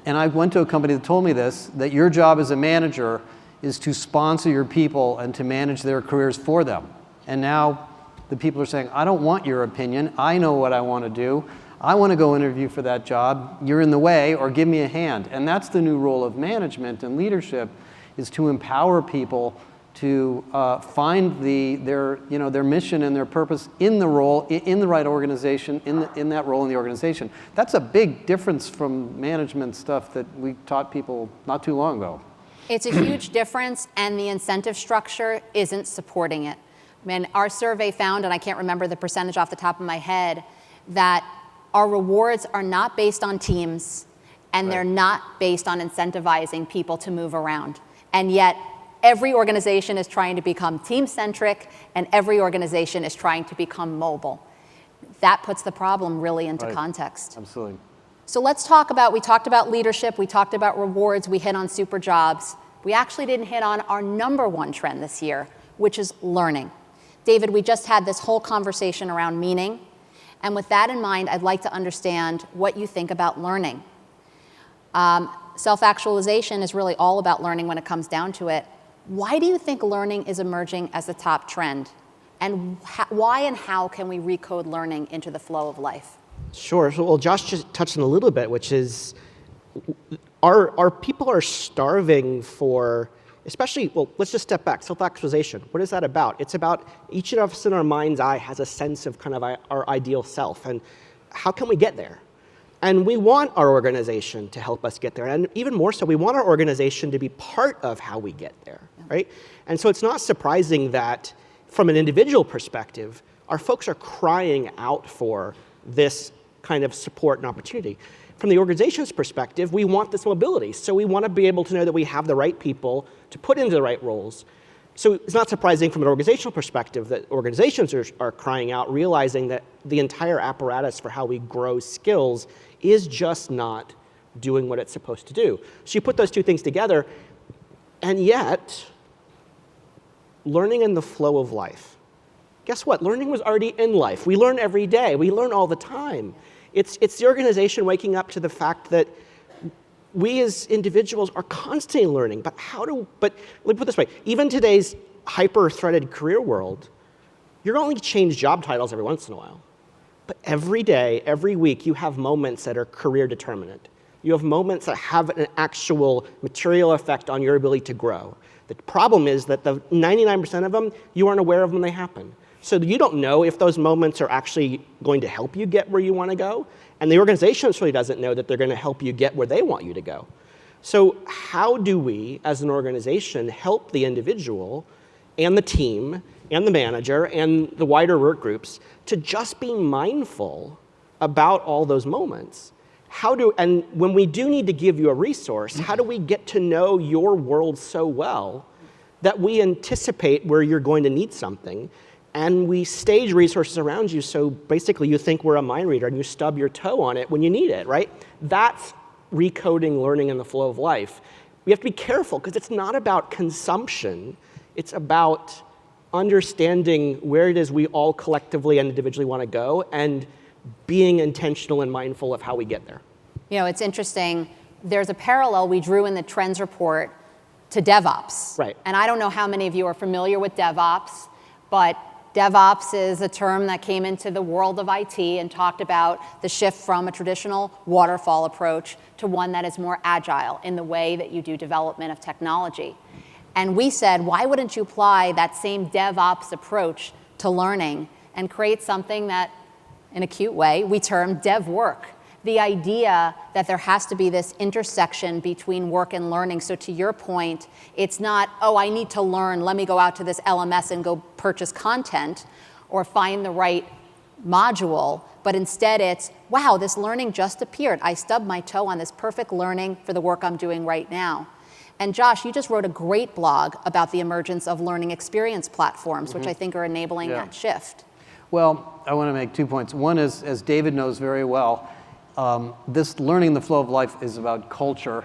and I went to a company that told me this, that your job as a manager is to sponsor your people and to manage their careers for them. And now the people are saying, I don't want your opinion. I know what I want to do. I want to go interview for that job. You're in the way, or give me a hand. And that's the new role of management and leadership, is to empower people to find their mission and their purpose in the role, in the right organization, in that role in the organization. That's a big difference from management stuff that we taught people not too long ago. It's a huge difference, and the incentive structure isn't supporting it. I mean, our survey found, and I can't remember the percentage off the top of my head, that our rewards are not based on teams, and they're not based on incentivizing people to move around. And yet, every organization is trying to become team-centric, and every organization is trying to become mobile. That puts the problem really into context. Absolutely. So let's talk about, we talked about leadership, we talked about rewards, we hit on super jobs. We actually didn't hit on our #1 trend this year, which is learning. David, we just had this whole conversation around meaning. And with that in mind, I'd like to understand what you think about learning. Self-actualization is really all about learning when it comes down to it. Why do you think learning is emerging as the top trend? And why and how can we recode learning into the flow of life? Sure. So, well, Josh just touched on a little bit, which is our people are starving for, especially, well, let's just step back. Self-actualization. What is that about? It's about each of us in our mind's eye has a sense of kind of our ideal self, and how can we get there? And we want our organization to help us get there. And even more so, we want our organization to be part of how we get there, right? And so it's not surprising that from an individual perspective, our folks are crying out for this kind of support and opportunity. From the organization's perspective, we want this mobility. So we want to be able to know that we have the right people to put into the right roles. So it's not surprising from an organizational perspective that organizations are crying out, realizing that the entire apparatus for how we grow skills is just not doing what it's supposed to do. So you put those two things together, and yet, learning in the flow of life. Guess what? Learning was already in life. We learn every day. We learn all the time. It's the organization waking up to the fact that we as individuals are constantly learning, but let me put it this way, even today's hyper-threaded career world, you're only change job titles every once in a while. But every day, every week, you have moments that are career determinant. You have moments that have an actual material effect on your ability to grow. The problem is that the 99% of them, you aren't aware of when they happen. So you don't know if those moments are actually going to help you get where you want to go, and the organization really doesn't know that they're going to help you get where they want you to go. So how do we, as an organization, help the individual and the team and the manager and the wider work groups to just be mindful about all those moments And when we do need to give you a resource, how do we get to know your world so well that we anticipate where you're going to need something, and we stage resources around you so basically you think we're a mind reader and you stub your toe on it when you need it, right? That's recoding learning in the flow of life. We have to be careful because it's not about consumption. It's about understanding where it is we all collectively and individually want to go and being intentional and mindful of how we get there. You know, it's interesting. There's a parallel we drew in the trends report to DevOps. Right. And I don't know how many of you are familiar with DevOps, but DevOps is a term that came into the world of IT and talked about the shift from a traditional waterfall approach to one that is more agile in the way that you do development of technology. And we said, why wouldn't you apply that same DevOps approach to learning and create something that, in a cute way, we term dev work? The idea that there has to be this intersection between work and learning. So to your point, it's not, oh, I need to learn, let me go out to this LMS and go purchase content or find the right module, but instead it's, wow, this learning just appeared. I stubbed my toe on this perfect learning for the work I'm doing right now. And Josh, you just wrote a great blog about the emergence of learning experience platforms, which I think are enabling that shift. Well, I want to make 2 points. One is, as David knows very well, this learning the flow of life is about culture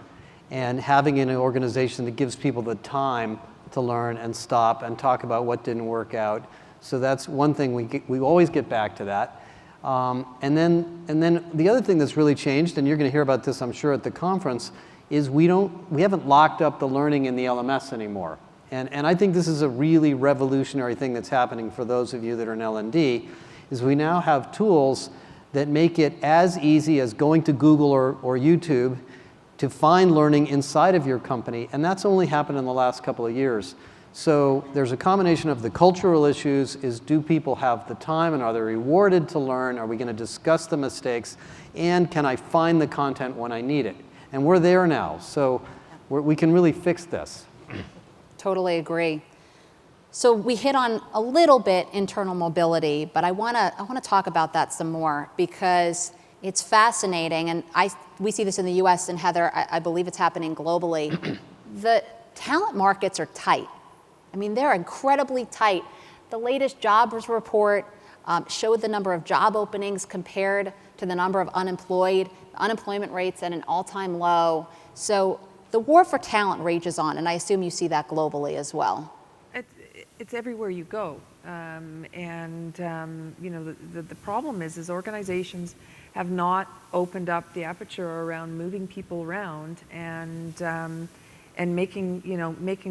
and having an organization that gives people the time to learn and stop and talk about what didn't work out. So that's one thing we always get back to that. And then the other thing that's really changed, and you're going to hear about this, I'm sure, at the conference, is we haven't locked up the learning in the LMS anymore. And I think this is a really revolutionary thing that's happening for those of you that are in L&D, is we now have tools that make it as easy as going to Google or YouTube to find learning inside of your company, and that's only happened in the last couple of years. So there's a combination of the cultural issues, is do people have the time and are they rewarded to learn? Are we going to discuss the mistakes? And can I find the content when I need it? And we're there now, so we can really fix this. Totally agree. So we hit on a little bit internal mobility, but I want to talk about that some more because it's fascinating, and we see this in the US, and Heather, I believe it's happening globally. The talent markets are tight. I mean, they're incredibly tight. The latest jobs report showed the number of job openings compared to the number of unemployed. Unemployment rates at an all-time low. So the war for talent rages on, and I assume you see that globally as well. It's everywhere you go, you know, the problem is organizations have not opened up the aperture around moving people around and making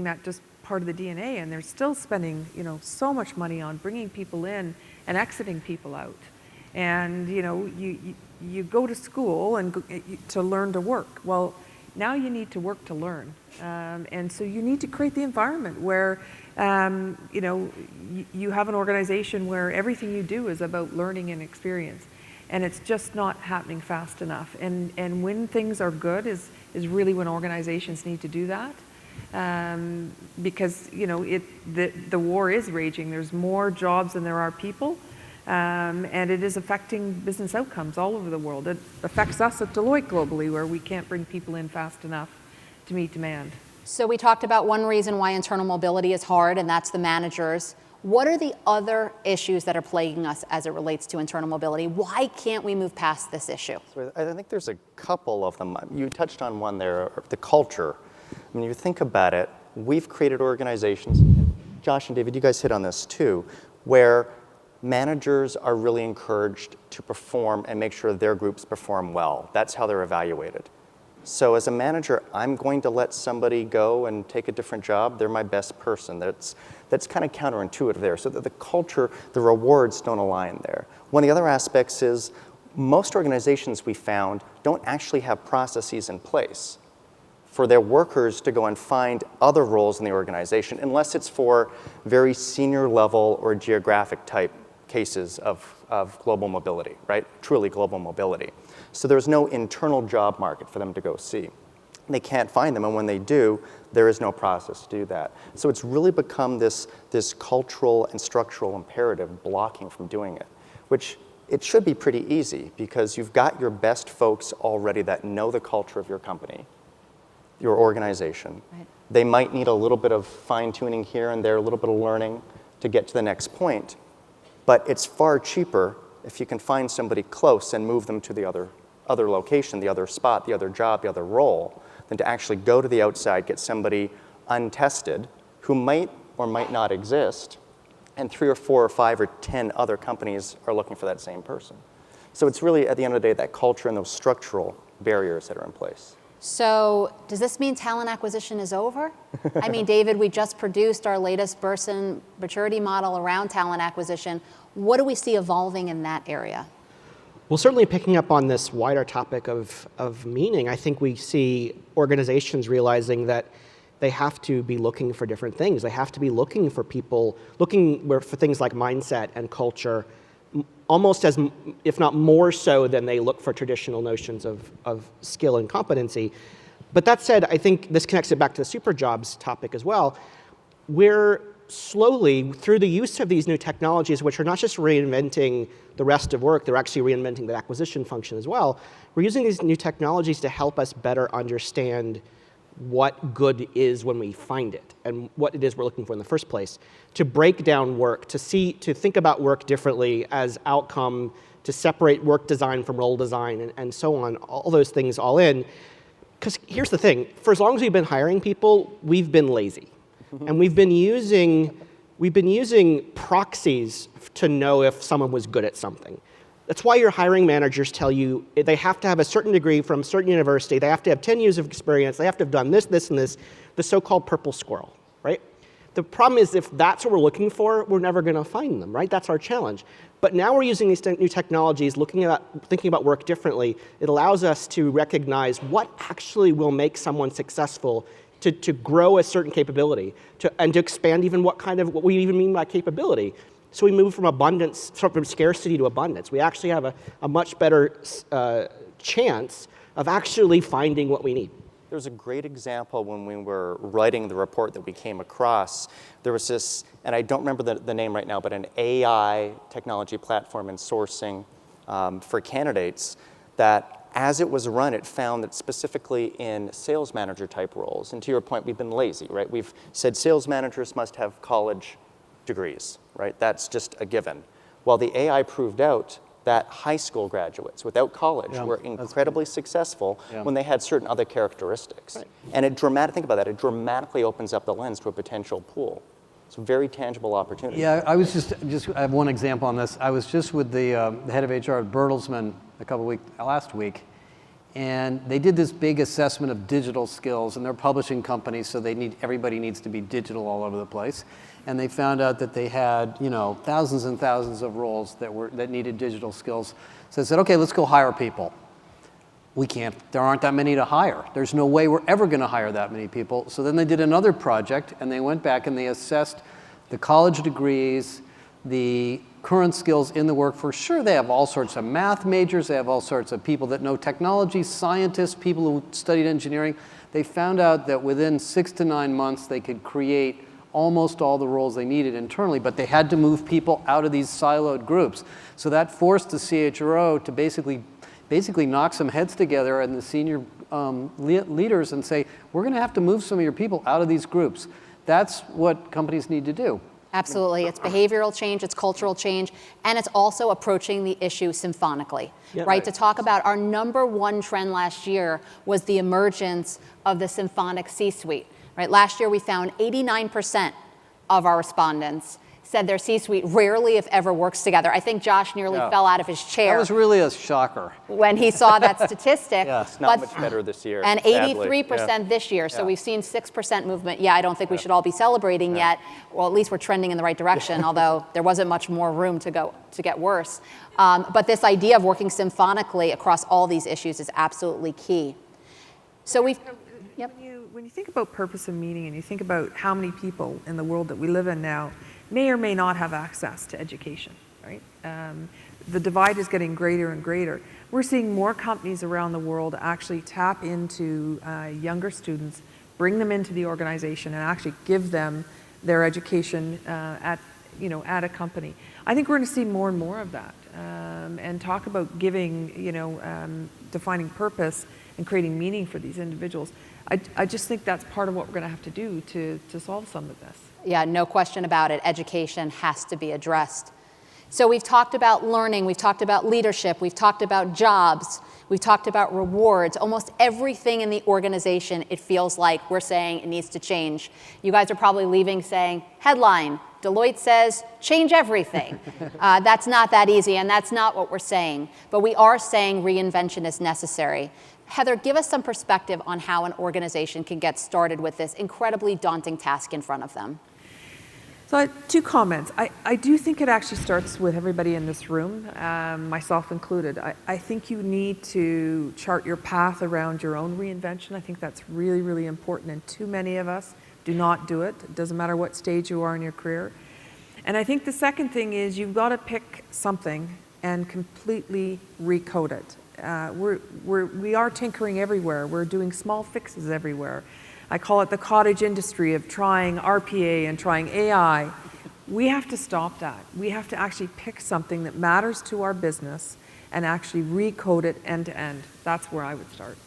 that just part of the DNA, and they're still spending so much money on bringing people in and exiting people out. And you go to school and to learn to work. Well, now you need to work to learn, and so you need to create the environment where you have an organization where everything you do is about learning and experience, and it's just not happening fast enough. And when things are good is really when organizations need to do that, because the war is raging. There's more jobs than there are people. And it is affecting business outcomes all over the world. It affects us at Deloitte globally, where we can't bring people in fast enough to meet demand. So we talked about one reason why internal mobility is hard, and that's the managers. What are the other issues that are plaguing us as it relates to internal mobility? Why can't we move past this issue? So I think there's a couple of them. You touched on one there, the culture. When you think about it, we've created organizations, Josh and David, you guys hit on this too, where managers are really encouraged to perform and make sure their groups perform well. That's how they're evaluated. So as a manager, I'm going to let somebody go and take a different job. They're my best person. That's kind of counterintuitive there. So that the culture, the rewards don't align there. One of the other aspects is most organizations we found don't actually have processes in place for their workers to go and find other roles in the organization, unless it's for very senior level or geographic type cases of global mobility, right? Truly global mobility. So there's no internal job market for them to go see. They can't find them, and when they do, there is no process to do that. So it's really become this cultural and structural imperative blocking from doing it, which it should be pretty easy because you've got your best folks already that know the culture of your company, your organization. Right. They might need a little bit of fine-tuning here and there, a little bit of learning to get to the next point, but it's far cheaper if you can find somebody close and move them to the other location, the other spot, the other job, the other role, than to actually go to the outside, get somebody untested who might or might not exist, and 3 or 4 or 5 or 10 other companies are looking for that same person. So it's really, at the end of the day, that culture and those structural barriers that are in place. So does this mean talent acquisition is over? I mean, David, we just produced our latest Barron maturity model around talent acquisition. What do we see evolving in that area? Well, certainly picking up on this wider topic of meaning, I think we see organizations realizing that they have to be looking for different things. They have to be looking for people, looking for things like mindset and culture, almost as, if not more so than they look for traditional notions of skill and competency. But that said, I think this connects it back to the super jobs topic as well. We're slowly, through the use of these new technologies, which are not just reinventing the rest of work, they're actually reinventing the acquisition function as well. We're using these new technologies to help us better understand what good is when we find it and what it is we're looking for in the first place, to break down work, to think about work differently as outcome, to separate work design from role design and so on, all those things all in. Because here's the thing, for as long as we've been hiring people, we've been lazy. And we've been using proxies to know if someone was good at something. That's why your hiring managers tell you they have to have a certain degree from a certain university, they have to have 10 years of experience, they have to have done this, this, and this, the so-called purple squirrel, right? The problem is if that's what we're looking for, we're never going to find them, right? That's our challenge. But now we're using these new technologies, thinking about work differently. It allows us to recognize what actually will make someone successful to grow a certain capability, and to expand even what we even mean by capability. So we move from scarcity to abundance. We actually have a much better chance of actually finding what we need. There's a great example when we were writing the report that we came across. There was this, and I don't remember the name right now, but an AI technology platform in sourcing for candidates that as it was run, it found that specifically in sales manager type roles, and to your point, we've been lazy, right? We've said sales managers must have college degrees, right? That's just a given. Well, the AI proved out that high school graduates without college were incredibly successful when they had certain other characteristics. Right. And think about that, it dramatically opens up the lens to a potential pool. It's a very tangible opportunity. Yeah, I was I have one example on this. I was just with the head of HR at Bertelsmann last week, and they did this big assessment of digital skills, and they're a publishing company, so everybody needs to be digital all over the place. And they found out that they had, thousands and thousands of roles that needed digital skills. So they said, okay, let's go hire people. There aren't that many to hire. There's no way we're ever going to hire that many people. So then they did another project, and they went back and they assessed the college degrees, the current skills in the workforce. Sure, they have all sorts of math majors, they have all sorts of people that know technology, scientists, people who studied engineering. They found out that within 6 to 9 months, they could create almost all the roles they needed internally, but they had to move people out of these siloed groups. So that forced the CHRO to basically knock some heads together and the senior leaders and say, we're going to have to move some of your people out of these groups. That's what companies need to do. Absolutely. It's behavioral change, it's cultural change, and it's also approaching the issue symphonically, right? To talk about our #1 trend last year was the emergence of the symphonic C-suite, right? Last year we found 89% of our respondents said their C-suite rarely, if ever, works together. I think Josh nearly fell out of his chair. That was really a shocker. When he saw that statistic. It's not much better this year. And 83% this year. So we've seen 6% movement. Yeah, I don't think we should all be celebrating yet. Well, at least we're trending in the right direction, although there wasn't much more room to get worse. But this idea of working symphonically across all these issues is absolutely key. So when you think about purpose and meaning, and you think about how many people in the world that we live in now may or may not have access to education, right? The divide is getting greater and greater. We're seeing more companies around the world actually tap into younger students, bring them into the organization, and actually give them their education at a company. I think we're going to see more and more of that, and talk about giving, defining purpose and creating meaning for these individuals. I just think that's part of what we're going to have to do to solve some of this. Yeah, no question about it. Education has to be addressed. So we've talked about learning, we've talked about leadership, we've talked about jobs, we've talked about rewards. Almost everything in the organization, it feels like we're saying it needs to change. You guys are probably leaving saying, headline, Deloitte says, change everything. That's not that easy, and that's not what we're saying. But we are saying reinvention is necessary. Heather, give us some perspective on how an organization can get started with this incredibly daunting task in front of them. So 2 comments. I do think it actually starts with everybody in this room, myself included. I think you need to chart your path around your own reinvention. I think that's really, really important, and too many of us do not do it. It doesn't matter what stage you are in your career. And I think the second thing is you've got to pick something and completely recode it. We are tinkering everywhere. We're doing small fixes everywhere. I call it the cottage industry of trying RPA and trying AI. We have to stop that. We have to actually pick something that matters to our business and actually recode it end to end. That's where I would start.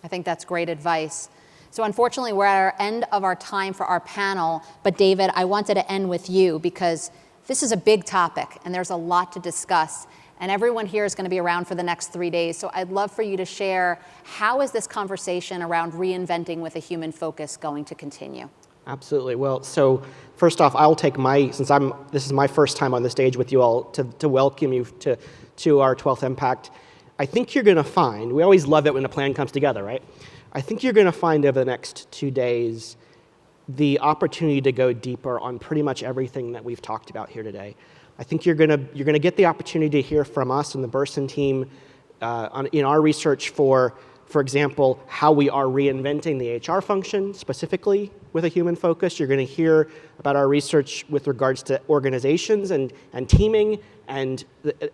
I think that's great advice. So unfortunately, we're at our end of our time for our panel. But David, I wanted to end with you because this is a big topic and there's a lot to discuss. And everyone here is going to be around for the next 3 days. So I'd love for you to share, how is this conversation around reinventing with a human focus going to continue? Absolutely. Well, so first off, I'll take this is my first time on the stage with you all to welcome you to our 12th Impact. I think you're going to find, we always love it when a plan comes together, right? I think you're going to find over the next 2 days the opportunity to go deeper on pretty much everything that we've talked about here today. I think you're gonna get the opportunity to hear from us and the Barron team in our research for example, how we are reinventing the HR function specifically with a human focus. You're going to hear about our research with regards to organizations and teaming and the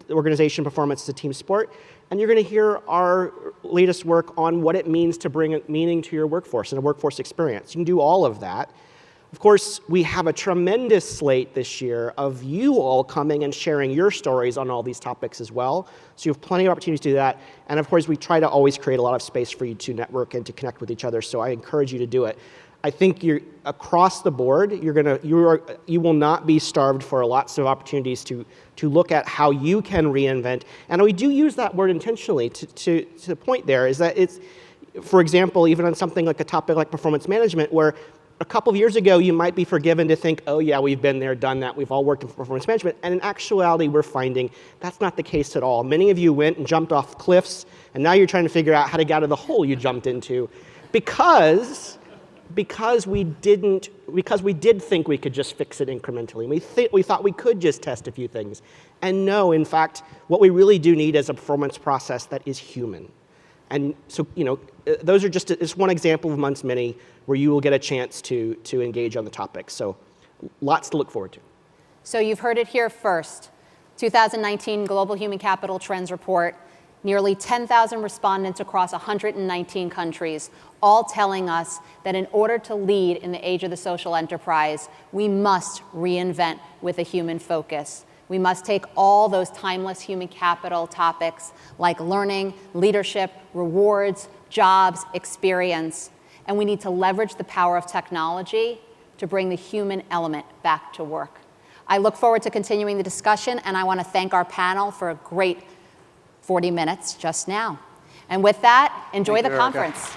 organization performance as a team sport. And you're going to hear our latest work on what it means to bring meaning to your workforce and a workforce experience. You can do all of that. Of course, we have a tremendous slate this year of you all coming and sharing your stories on all these topics as well. So you have plenty of opportunities to do that. And of course, we try to always create a lot of space for you to network and to connect with each other. So I encourage you to do it. I think you're across the board, you will not be starved for lots of opportunities to look at how you can reinvent. And we do use that word intentionally to the point there is that it's, for example, even on something like a topic like performance management, where a couple of years ago, you might be forgiven to think, oh yeah, we've been there, done that, we've all worked in performance management. And in actuality, we're finding that's not the case at all. Many of you went and jumped off cliffs, and now you're trying to figure out how to get out of the hole you jumped into because we did think we could just fix it incrementally. We thought we could just test a few things. And no, in fact, what we really do need is a performance process that is human. And so, those are it's one example amongst many where you will get a chance to engage on the topic. So lots to look forward to. So you've heard it here first. 2019 Global Human Capital Trends Report, nearly 10,000 respondents across 119 countries, all telling us that in order to lead in the age of the social enterprise, we must reinvent with a human focus. We must take all those timeless human capital topics like learning, leadership, rewards, jobs, experience, and we need to leverage the power of technology to bring the human element back to work. I look forward to continuing the discussion, and I want to thank our panel for a great 40 minutes just now. And with that, enjoy the conference.